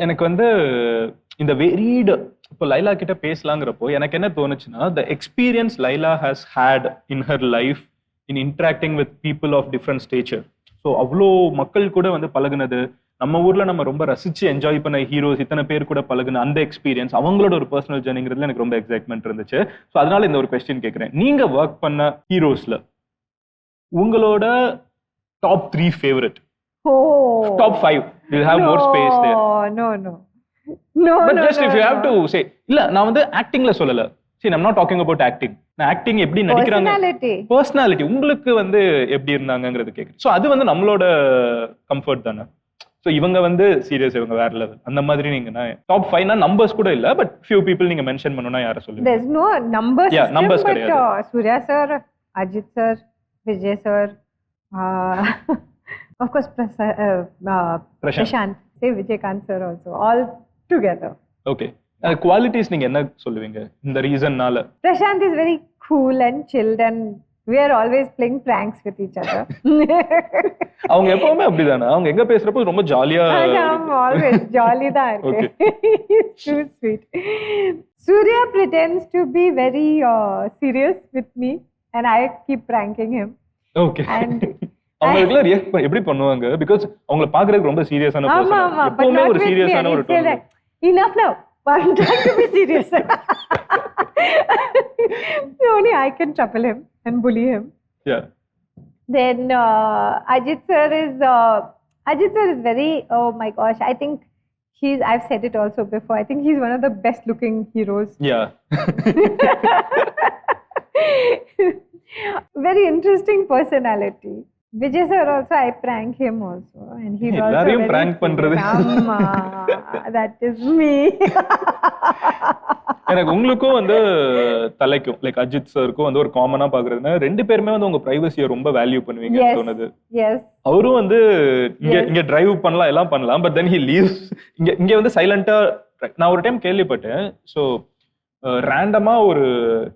எனக்கு வந்து இந்த வெரீடு இப்போ லைலா கிட்ட பேசலாங்கிறப்போ எனக்கு என்ன தோணுச்சுன்னா the experience Laila has had in her life in interacting with people of different stature. So அவ்வளோ மக்கள் கூட வந்து பழகுனது, நம்ம ஊர்ல நம்ம ரொம்ப ரசிச்சு என்ஜாய் பண்ண ஹீரோஸ் இத்தனை பேர் கூட பழகுன அந்த எக்ஸ்பீரியன்ஸ், அவங்களோட ஒரு பர்சனல் ஜர்னிங்கிறதுல எனக்கு ரொம்ப எக்ஸைட்மெண்ட் இருந்துச்சு. ஸோ அதனால இந்த ஒரு கொஸ்டின் கேட்குறேன். நீங்க ஒர்க் பண்ண ஹீரோஸ்ல உங்களோட top 3 favourite, top 5, you'll have more space there. No. But just if you have to say, இல்ல நான் வந்து ஆக்டிங்ல சொல்லல. See, I'm not talking about acting. நான் ஆக்டிங் எப்படி நடிக்கிறாங்க, பர்சனாலிட்டி உங்களுக்கு வந்து எப்படி இருந்தாங்கங்கிறது கேக்குறேன். சோ அது வந்து நம்மளோட கம்ஃபர்ட் தானே. சோ இவங்க வந்து சீரியஸ், இவங்க வேற லெவல் அந்த மாதிரி. நீங்க டாப் 5 னா நம்பர்ஸ் கூட இல்ல, பட் few people நீங்க மென்ஷன் பண்ணனும்னா யாரை சொல்லுங்க? There's no numbers. Yeah, numbers கிடையாது. Surya sir, Ajit sir, Vijay sir, of course Prashant, say Vijaykanth sir also, all together. Okay. Qualities நீங்க என்ன சொல்லுவீங்க இந்த ரீசன்னால? Prashant is very cool and chilled and we are always playing pranks with each other. அவங்க எப்பவுமே அப்படிதானா? அவங்க எங்க பேசுறப்போ ரொம்ப ஜாலியா? I'm always jolly da irke. Too sweet. Surya pretends to be very serious with me and I keep pranking him. Okay. And அவங்களுக்குலாம் react எப்படி பண்ணுவாங்க? பிகாஸ் அவங்கள பாக்குறதுக்கு ரொம்ப சீரியஸான பர்சன். எப்பவுமே ஒரு சீரியஸான ஒரு tone. Enough now. I'm trying to be serious. Only I can trouble him and bully him. Yeah. Then Ajit sir is very, oh my gosh, I think I've said it also before, I think he's one of the best looking heroes. Yeah. Very interesting personality. Vijay sir also, I prank him also, and he's also very prank பண்றது. That is me. எனக்கு உங்களுக்கும் வந்து தலைக்கும் like Ajith சருக்கும் வந்து ஒரு காமனா பாக்குறதுன்னா ரெண்டு பேருமே வந்து உங்க பிரைவசியை ரொம்ப வேல்யூ பண்ணுவீங்கன்னு தோணுது. அவரும் வந்து இங்க டிரைவ் பண்ணலாம் எல்லாம் பண்ணலாம், பட் தென் ஹி லீவ்ஸ். இங்க வந்து சைலண்டா. நான் ஒரு டைம் கேள்விப்பட்டேன். ஸோ ரேண்டமா ஒரு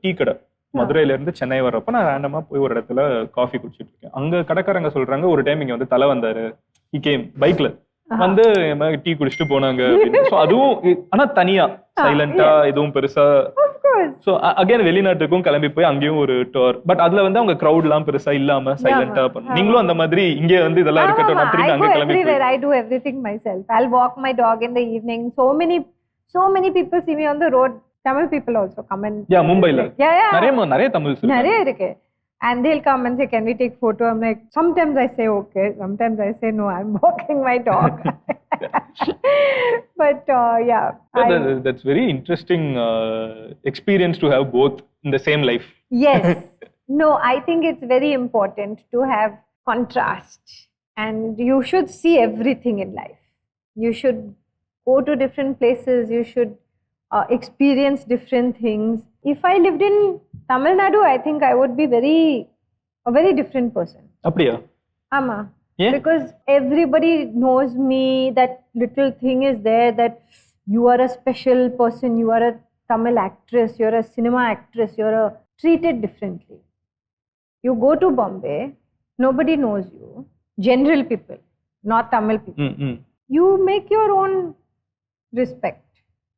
டீ கடை மதுரையில இருந்து சென்னை வர்றப்ப நான் ரேண்டமா போய் ஒரு இடத்துல காஃபி குடிச்சிட்டு இருக்கேன். அங்க கடைக்காரங்க சொல்றாங்க ஒரு டைம் இங்க வந்து தலை வந்தாரு, ஹி கேம் பைக்ல வந்து டீ குடிச்சிட்டு போனாங்க அப்படின்னு. சோ அதுவும் ஆனா தனியா சைலண்டா, எதுவும் பெருசா. சோ அகைன் வெளிநாட்டுக்கும் கிளம்பி போய் அங்கேயும் ஒரு டூர், பட் அதுல வந்து அவங்க கிரௌட் எல்லாம் பெருசா இல்லாம சைலண்டா பண்ணு. நீங்களும் அந்த மாதிரி இங்க வந்து இதெல்லாம் இருக்கட்டும், நான் திரும்பி அங்க கிளம்பி போய் I do everything myself. I'll walk my dog in the evening. So many people see me on the road. Tamil people also come and மும்பைல நிறைய தமிழ் நிறைய இருக்கு. And they'll come and say, can we take photo? I'm like, sometimes I say okay, sometimes I say no, I'm walking my dog. But yeah, that's very interesting experience to have both in the same life. Yes. No, I think it's very important to have contrast, and you should see everything in life. You should go to different places, you should experience different things. If I lived in Tamil Nadu, I think I would be a very different person. Apdiya? Ama. Yeah? Because everybody knows me, that little thing is there, that you are a special person, you are a Tamil actress, you're a cinema actress, you're treated differently. You go to Bombay, nobody knows you. General people, not Tamil people. You make your own respect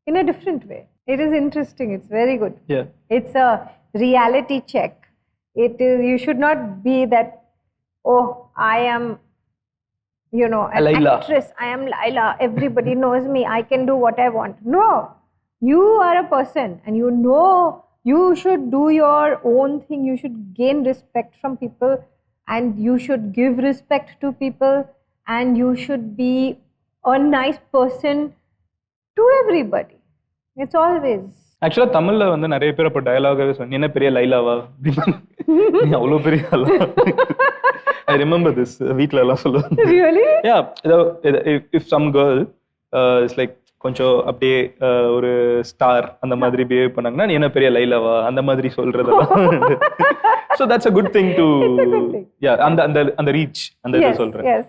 in a different way. It is interesting. It's very good. Yeah. It's a reality check. It is. You should not be that, oh, I am, an Laila. actress. I am Laila. Everybody knows me. I can do what I want. No. You are a person, and you should do your own thing. You should gain respect from people, and you should give respect to people, and you should be a nice person to everybody. It's always. Actually தமிழ்ல வந்து நிறைய பேர் அப்ப டயலாகவே சொன்னீங்க, என்ன பெரிய லைலாவா, நீ அவ்வளவு பெரிய ஆளா. I remember this. வீட்ல எல்லாம் சொல்லுவாங்க. Really? Yeah. If some girl is like கொஞ்சம் அப்படியே ஒரு ஸ்டார் அந்த மாதிரி பிஹேவ் பண்ணாங்கன்னா, நீ என்ன பெரிய லைலாவா அந்த மாதிரி சொல்றதெல்லாம். So that's a good thing to. It's a good thing. Yeah, அந்த ரீச் அந்த இத சொல்றேன். Yes.